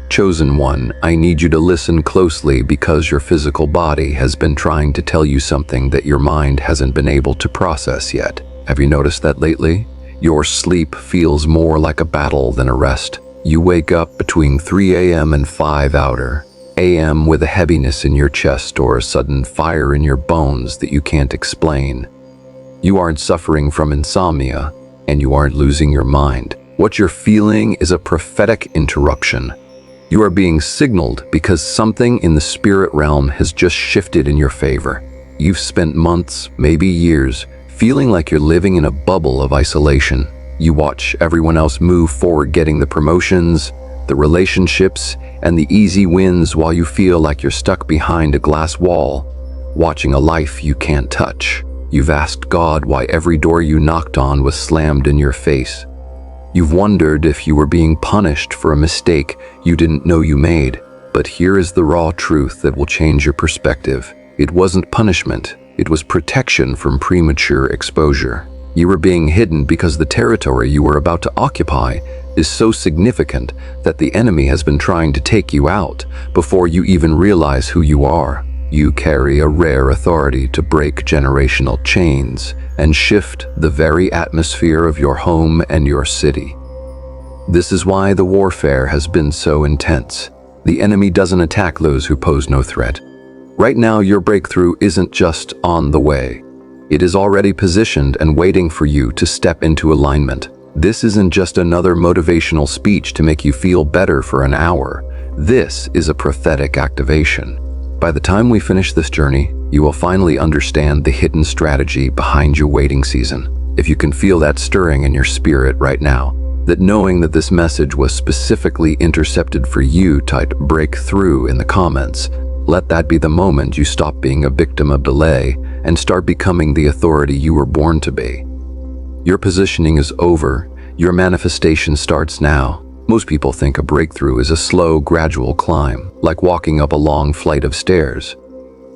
Chosen one, I need you to listen closely because your physical body has been trying to tell you something that your mind hasn't been able to process yet. Have you noticed that lately? Your sleep feels more like a battle than a rest. You wake up between 3 a.m. and 5 outer a.m. with a heaviness in your chest or a sudden fire in your bones that you can't explain. You aren't suffering from insomnia, and you aren't losing your mind. What you're feeling is a prophetic interruption. You are being signaled because something in the spirit realm has just shifted in your favor. You've spent months, maybe years, feeling like you're living in a bubble of isolation. You watch everyone else move forward, getting the promotions, the relationships, and the easy wins while you feel like you're stuck behind a glass wall, watching a life you can't touch. You've asked God why every door you knocked on was slammed in your face. You've wondered if you were being punished for a mistake you didn't know you made. But here is the raw truth that will change your perspective. It wasn't punishment, it was protection from premature exposure. You were being hidden because the territory you were about to occupy is so significant that the enemy has been trying to take you out before you even realize who you are. You carry a rare authority to break generational chains and shift the very atmosphere of your home and your city. This is why the warfare has been so intense. The enemy doesn't attack those who pose no threat. Right now, your breakthrough isn't just on the way. It is already positioned and waiting for you to step into alignment. This isn't just another motivational speech to make you feel better for an hour. This is a prophetic activation. By the time we finish this journey, you will finally understand the hidden strategy behind your waiting season. If you can feel that stirring in your spirit right now, that knowing that this message was specifically intercepted for you, type breakthrough in the comments. Let that be the moment you stop being a victim of delay and start becoming the authority you were born to be. Your positioning is over. Your manifestation starts now. Most people think a breakthrough is a slow, gradual climb, like walking up a long flight of stairs.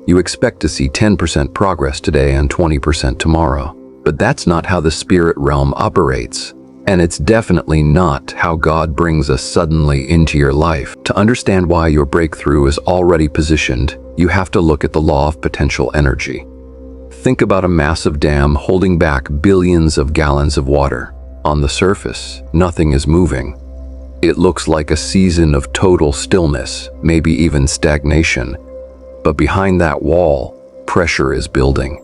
You expect to see 10% progress today and 20% tomorrow. But that's not how the spirit realm operates. And it's definitely not how God brings us suddenly into your life. To understand why your breakthrough is already positioned, you have to look at the law of potential energy. Think about a massive dam holding back billions of gallons of water. On the surface, nothing is moving. It looks like a season of total stillness, maybe even stagnation. But behind that wall, pressure is building.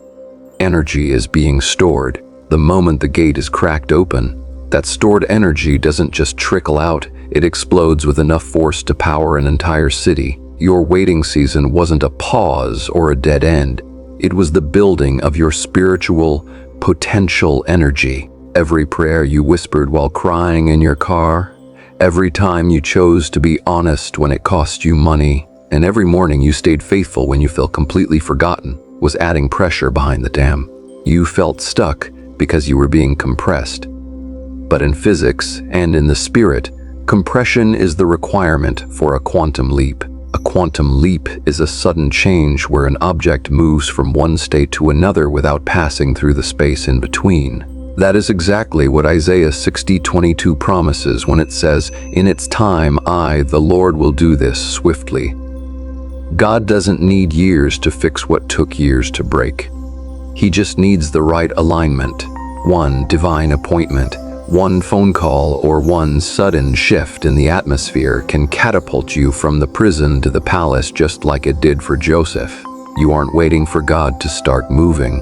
Energy is being stored. The moment the gate is cracked open, that stored energy doesn't just trickle out, it explodes with enough force to power an entire city. Your waiting season wasn't a pause or a dead end. It was the building of your spiritual potential energy. Every prayer you whispered while crying in your car, every time you chose to be honest when it cost you money, and every morning you stayed faithful when you felt completely forgotten, was adding pressure behind the dam. You felt stuck because you were being compressed. But in physics and in the spirit, compression is the requirement for a quantum leap. A quantum leap is a sudden change where an object moves from one state to another without passing through the space in between. That is exactly what Isaiah 60:22 promises when it says, "In its time, I, the Lord, will do this swiftly." God doesn't need years to fix what took years to break. He just needs the right alignment. One divine appointment, one phone call, or one sudden shift in the atmosphere can catapult you from the prison to the palace just like it did for Joseph. You aren't waiting for God to start moving.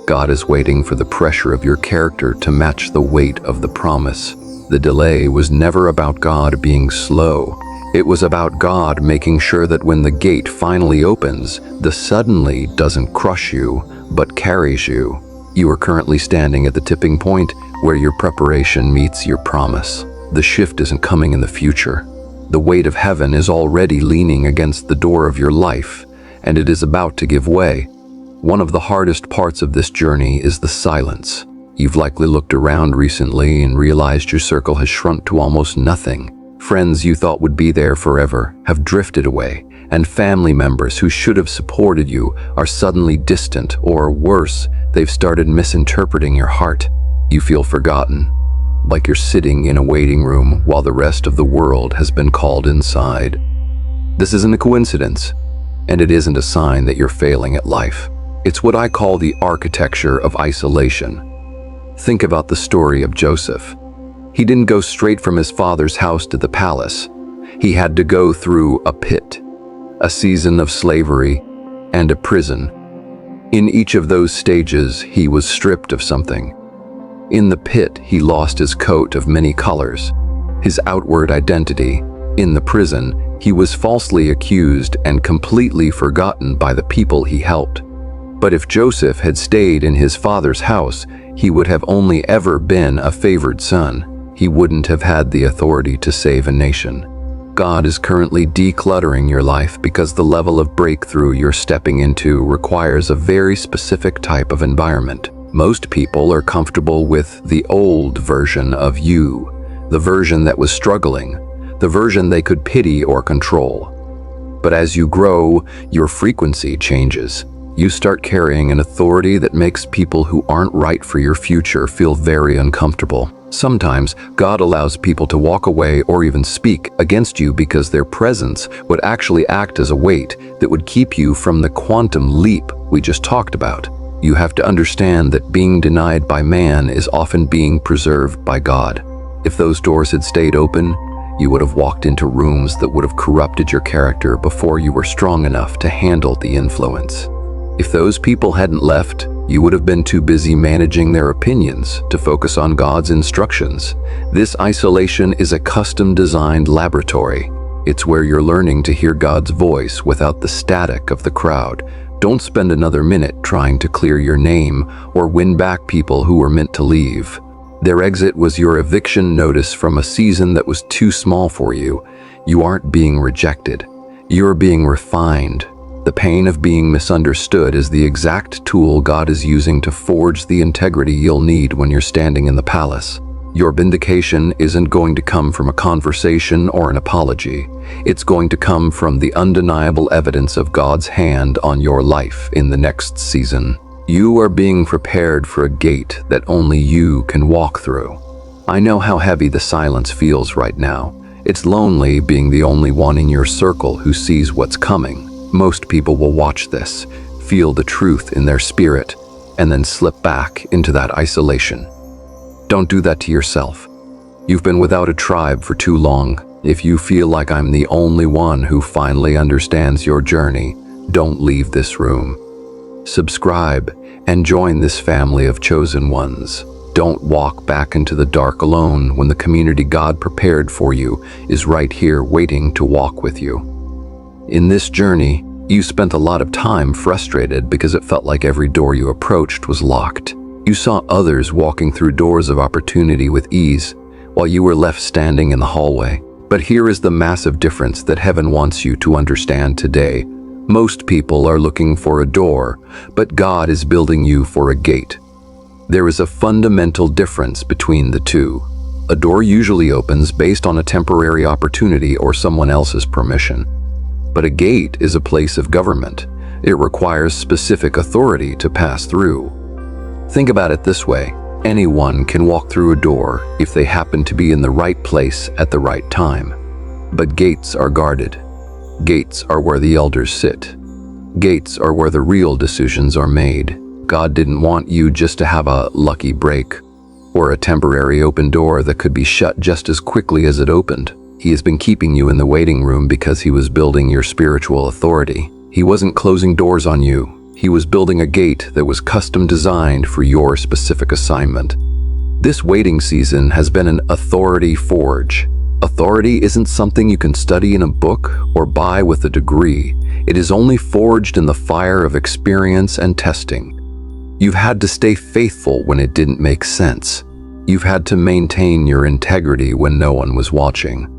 God is waiting for the pressure of your character to match the weight of the promise. The delay was never about God being slow. It was about God making sure that when the gate finally opens, the suddenly doesn't crush you, but carries you. You are currently standing at the tipping point where your preparation meets your promise. The shift isn't coming in the future. The weight of heaven is already leaning against the door of your life, and it is about to give way. One of the hardest parts of this journey is the silence. You've likely looked around recently and realized your circle has shrunk to almost nothing. Friends you thought would be there forever have drifted away, and family members who should have supported you are suddenly distant, or worse, they've started misinterpreting your heart. You feel forgotten. like you're sitting in a waiting room while the rest of the world has been called inside. This isn't a coincidence, and it isn't a sign that you're failing at life. It's what I call the architecture of isolation. Think about the story of Joseph. He didn't go straight from his father's house to the palace. He had to go through a pit, a season of slavery, and a prison. In each of those stages, he was stripped of something. In the pit, he lost his coat of many colors, his outward identity. In the prison, he was falsely accused and completely forgotten by the people he helped. But if Joseph had stayed in his father's house, he would have only ever been a favored son. He wouldn't have had the authority to save a nation. God is currently decluttering your life because the level of breakthrough you're stepping into requires a very specific type of environment. Most people are comfortable with the old version of you, the version that was struggling, the version they could pity or control. But as you grow, your frequency changes. You start carrying an authority that makes people who aren't right for your future feel very uncomfortable. Sometimes, God allows people to walk away or even speak against you because their presence would actually act as a weight that would keep you from the quantum leap we just talked about. You have to understand that being denied by man is often being preserved by God. If those doors had stayed open, you would have walked into rooms that would have corrupted your character before you were strong enough to handle the influence. If those people hadn't left, you would have been too busy managing their opinions to focus on God's instructions. This isolation is a custom-designed laboratory. It's where you're learning to hear God's voice without the static of the crowd. Don't spend another minute trying to clear your name or win back people who were meant to leave. Their exit was your eviction notice from a season that was too small for you. You aren't being rejected. You're being refined. The pain of being misunderstood is the exact tool God is using to forge the integrity you'll need when you're standing in the palace. Your vindication isn't going to come from a conversation or an apology. It's going to come from the undeniable evidence of God's hand on your life in the next season. You are being prepared for a gate that only you can walk through. I know how heavy the silence feels right now. It's lonely being the only one in your circle who sees what's coming. Most people will watch this, feel the truth in their spirit, and then slip back into that isolation. Don't do that to yourself. You've been without a tribe for too long. If you feel like I'm the only one who finally understands your journey, don't leave this room. Subscribe and join this family of chosen ones. Don't walk back into the dark alone when the community God prepared for you is right here waiting to walk with you. In this journey, you spent a lot of time frustrated because it felt like every door you approached was locked. You saw others walking through doors of opportunity with ease, while you were left standing in the hallway. But here is the massive difference that heaven wants you to understand today. Most people are looking for a door, but God is building you for a gate. There is a fundamental difference between the two. A door usually opens based on a temporary opportunity or someone else's permission. But a gate is a place of government. It requires specific authority to pass through. Think about it this way. Anyone can walk through a door if they happen to be in the right place at the right time. But gates are guarded. Gates are where the elders sit. Gates are where the real decisions are made. God didn't want you just to have a lucky break or a temporary open door that could be shut just as quickly as it opened. He has been keeping you in the waiting room because he was building your spiritual authority. He wasn't closing doors on you. He was building a gate that was custom designed for your specific assignment. This waiting season has been an authority forge. Authority isn't something you can study in a book or buy with a degree. It is only forged in the fire of experience and testing. You've had to stay faithful when it didn't make sense. You've had to maintain your integrity when no one was watching.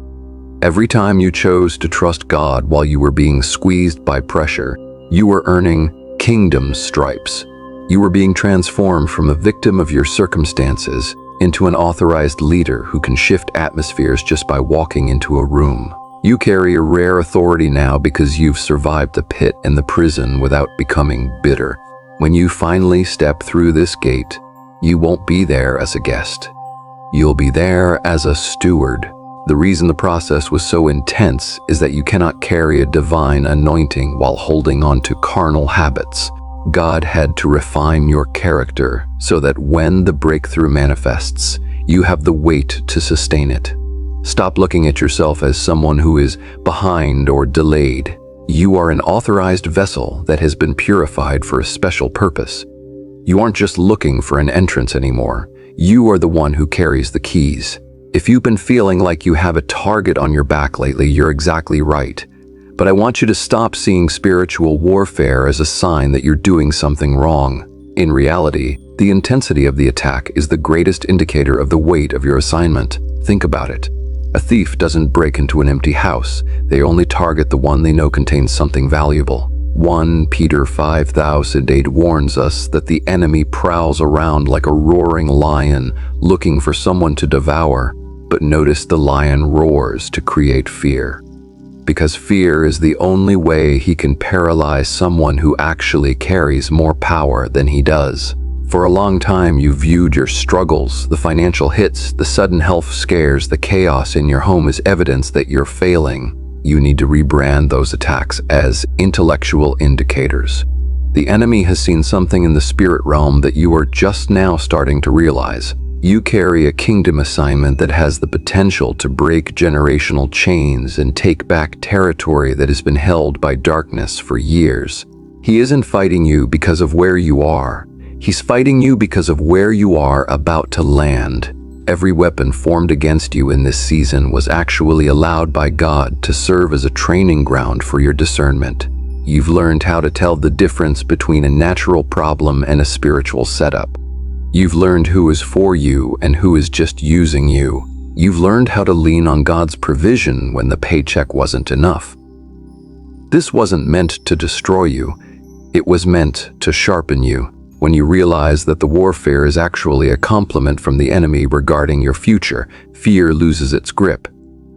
Every time you chose to trust God while you were being squeezed by pressure, you were earning kingdom stripes. You were being transformed from a victim of your circumstances into an authorized leader who can shift atmospheres just by walking into a room. You carry a rare authority now because you've survived the pit and the prison without becoming bitter. When you finally step through this gate, you won't be there as a guest. You'll be there as a steward. The reason the process was so intense is that you cannot carry a divine anointing while holding on to carnal habits. God had to refine your character so that when the breakthrough manifests, you have the weight to sustain it. Stop looking at yourself as someone who is behind or delayed. You are an authorized vessel that has been purified for a special purpose. You aren't just looking for an entrance anymore. You are the one who carries the keys. If you've been feeling like you have a target on your back lately, you're exactly right. But I want you to stop seeing spiritual warfare as a sign that you're doing something wrong. In reality, the intensity of the attack is the greatest indicator of the weight of your assignment. Think about it. A thief doesn't break into an empty house. They only target the one they know contains something valuable. 1 Peter 5:8 warns us that the enemy prowls around like a roaring lion, looking for someone to devour. But notice the lion roars to create fear. Because fear is the only way he can paralyze someone who actually carries more power than he does. For a long time, you viewed your struggles, the financial hits, the sudden health scares, the chaos in your home as evidence that you're failing. You need to rebrand those attacks as intellectual indicators. The enemy has seen something in the spirit realm that you are just now starting to realize. You carry a kingdom assignment that has the potential to break generational chains and take back territory that has been held by darkness for years. He isn't fighting you because of where you are. He's fighting you because of where you are about to land. Every weapon formed against you in this season was actually allowed by God to serve as a training ground for your discernment. You've learned how to tell the difference between a natural problem and a spiritual setup. You've learned who is for you and who is just using you. You've learned how to lean on God's provision when the paycheck wasn't enough. This wasn't meant to destroy you. It was meant to sharpen you. When you realize that the warfare is actually a compliment from the enemy regarding your future, fear loses its grip.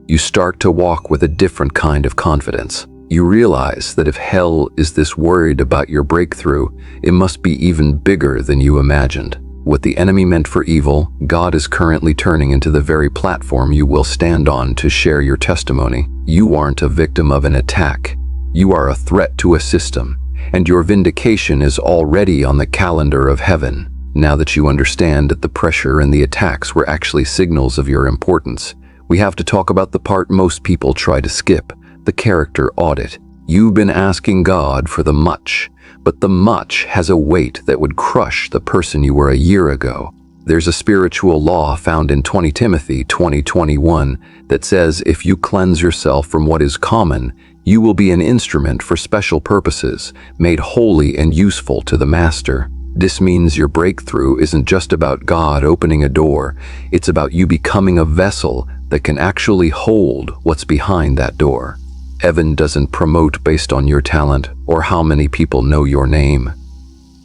You start to walk with a different kind of confidence. You realize that if hell is this worried about your breakthrough, it must be even bigger than you imagined. What the enemy meant for evil, God is currently turning into the very platform you will stand on to share your testimony. You aren't a victim of an attack. You are a threat to a system. And your vindication is already on the calendar of heaven. Now that you understand that the pressure and the attacks were actually signals of your importance, we have to talk about the part most people try to skip, the character audit. You've been asking God for the much, but the much has a weight that would crush the person you were a year ago. There's a spiritual law found in 2 Timothy 20:21 that says if you cleanse yourself from what is common, you will be an instrument for special purposes, made holy and useful to the Master. This means your breakthrough isn't just about God opening a door, it's about you becoming a vessel that can actually hold what's behind that door. Heaven doesn't promote based on your talent or how many people know your name.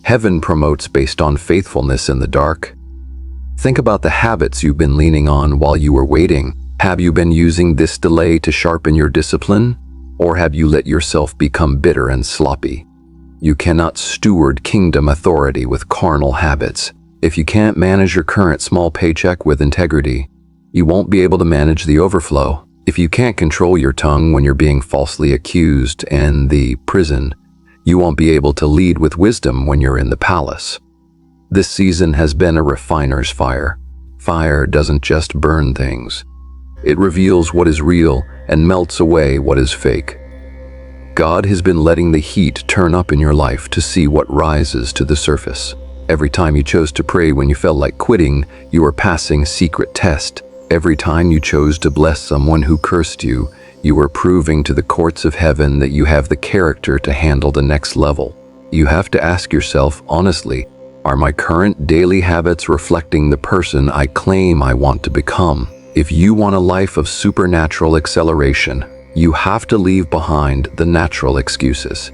Heaven promotes based on faithfulness in the dark. Think about the habits you've been leaning on while you were waiting. Have you been using this delay to sharpen your discipline? Or have you let yourself become bitter and sloppy? You cannot steward kingdom authority with carnal habits. If you can't manage your current small paycheck with integrity, you won't be able to manage the overflow. If you can't control your tongue when you're being falsely accused in the prison, you won't be able to lead with wisdom when you're in the palace. This season has been a refiner's fire. Fire doesn't just burn things. It reveals what is real and melts away what is fake. God has been letting the heat turn up in your life to see what rises to the surface. Every time you chose to pray when you felt like quitting, you were passing a secret test. Every time you chose to bless someone who cursed you, you were proving to the courts of heaven that you have the character to handle the next level. You have to ask yourself honestly, are my current daily habits reflecting the person I claim I want to become? If you want a life of supernatural acceleration, you have to leave behind the natural excuses.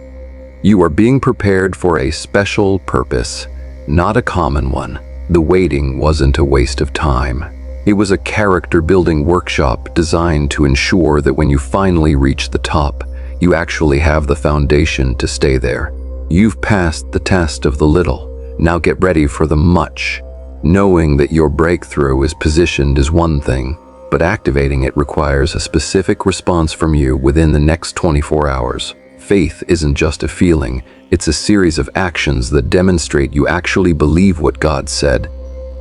You are being prepared for a special purpose, not a common one. The waiting wasn't a waste of time. It was a character-building workshop designed to ensure that when you finally reach the top, you actually have the foundation to stay there. You've passed the test of the little. Now get ready for the much. Knowing that your breakthrough is positioned is one thing, but activating it requires a specific response from you within the next 24 hours. Faith isn't just a feeling, it's a series of actions that demonstrate you actually believe what God said.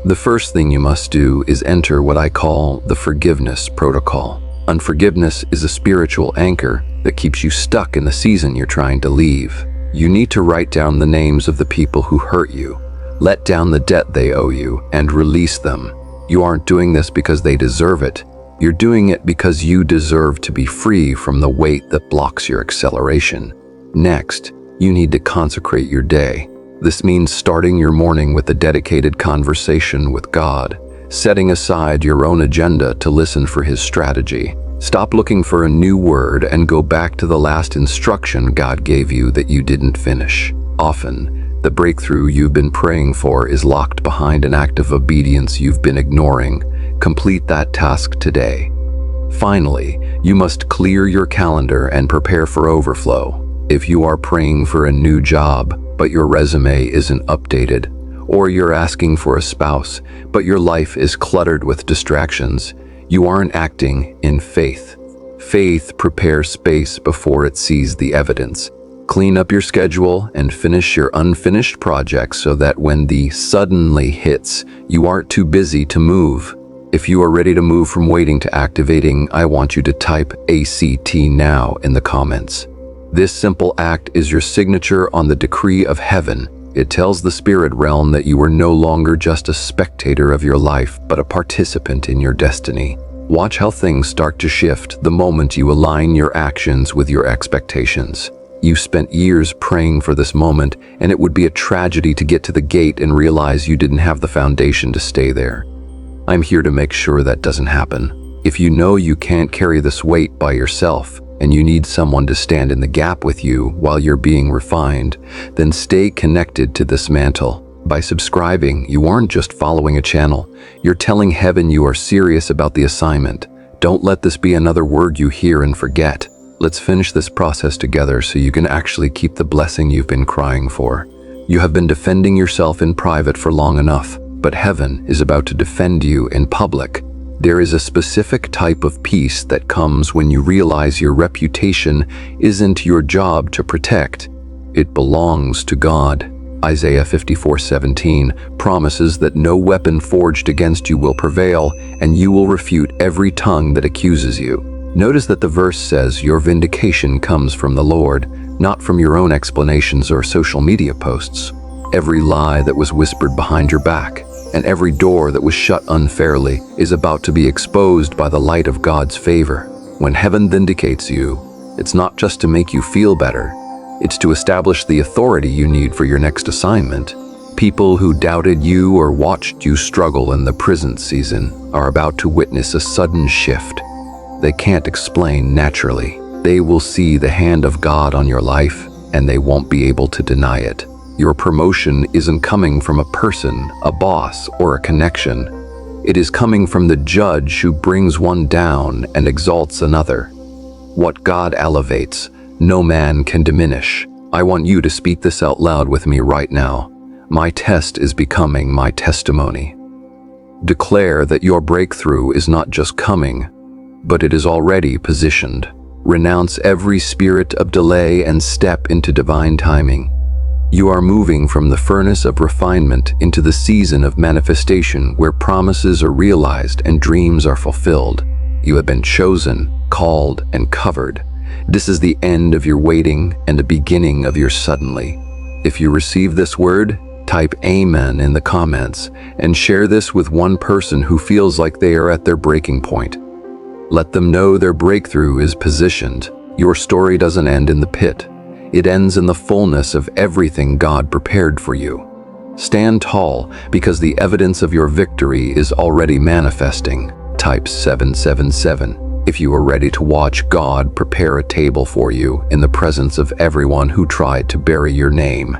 The first thing you must do is enter what I call the forgiveness protocol. Unforgiveness is a spiritual anchor that keeps you stuck in the season you're trying to leave. You need to write down the names of the people who hurt you, let down the debt they owe you, and release them. You aren't doing this because they deserve it. You're doing it because you deserve to be free from the weight that blocks your acceleration. Next, you need to consecrate your day. This means starting your morning with a dedicated conversation with God, setting aside your own agenda to listen for His strategy. Stop looking for a new word and go back to the last instruction God gave you that you didn't finish. Often, the breakthrough you've been praying for is locked behind an act of obedience you've been ignoring. Complete that task today. Finally, you must clear your calendar and prepare for overflow. If you are praying for a new job, but your resume isn't updated, or you're asking for a spouse, but your life is cluttered with distractions, you aren't acting in faith. Faith prepares space before it sees the evidence. Clean up your schedule and finish your unfinished projects so that when the suddenly hits, you aren't too busy to move. If you are ready to move from waiting to activating, I want you to type ACT now in the comments. This simple act is your signature on the decree of heaven. It tells the spirit realm that you are no longer just a spectator of your life, but a participant in your destiny. Watch how things start to shift the moment you align your actions with your expectations. You spent years praying for this moment, and it would be a tragedy to get to the gate and realize you didn't have the foundation to stay there. I'm here to make sure that doesn't happen. If you know you can't carry this weight by yourself, and you need someone to stand in the gap with you while you're being refined, then stay connected to this mantle. By subscribing, you aren't just following a channel, you're telling heaven you are serious about the assignment. Don't let this be another word you hear and forget. Let's finish this process together so you can actually keep the blessing you've been crying for. You have been defending yourself in private for long enough, but heaven is about to defend you in public. There is a specific type of peace that comes when you realize your reputation isn't your job to protect. It belongs to God. Isaiah 54:17 promises that no weapon forged against you will prevail, and you will refute every tongue that accuses you. Notice that the verse says your vindication comes from the Lord, not from your own explanations or social media posts. Every lie that was whispered behind your back, and every door that was shut unfairly, is about to be exposed by the light of God's favor. When heaven vindicates you, it's not just to make you feel better, it's to establish the authority you need for your next assignment. People who doubted you or watched you struggle in the prison season are about to witness a sudden shift. They can't explain naturally. They will see the hand of God on your life, and they won't be able to deny it. Your promotion isn't coming from a person, a boss, or a connection. It is coming from the judge who brings one down and exalts another. What God elevates, no man can diminish. I want you to speak this out loud with me right now. My test is becoming my testimony. Declare that your breakthrough is not just coming, but it is already positioned. Renounce every spirit of delay and step into divine timing. You are moving from the furnace of refinement into the season of manifestation where promises are realized and dreams are fulfilled. You have been chosen, called, and covered. This is the end of your waiting and the beginning of your suddenly. If you receive this word, type Amen in the comments and share this with one person who feels like they are at their breaking point. Let them know their breakthrough is positioned. Your story doesn't end in the pit. It ends in the fullness of everything God prepared for you. Stand tall because the evidence of your victory is already manifesting. Type 777 if you are ready to watch God prepare a table for you in the presence of everyone who tried to bury your name.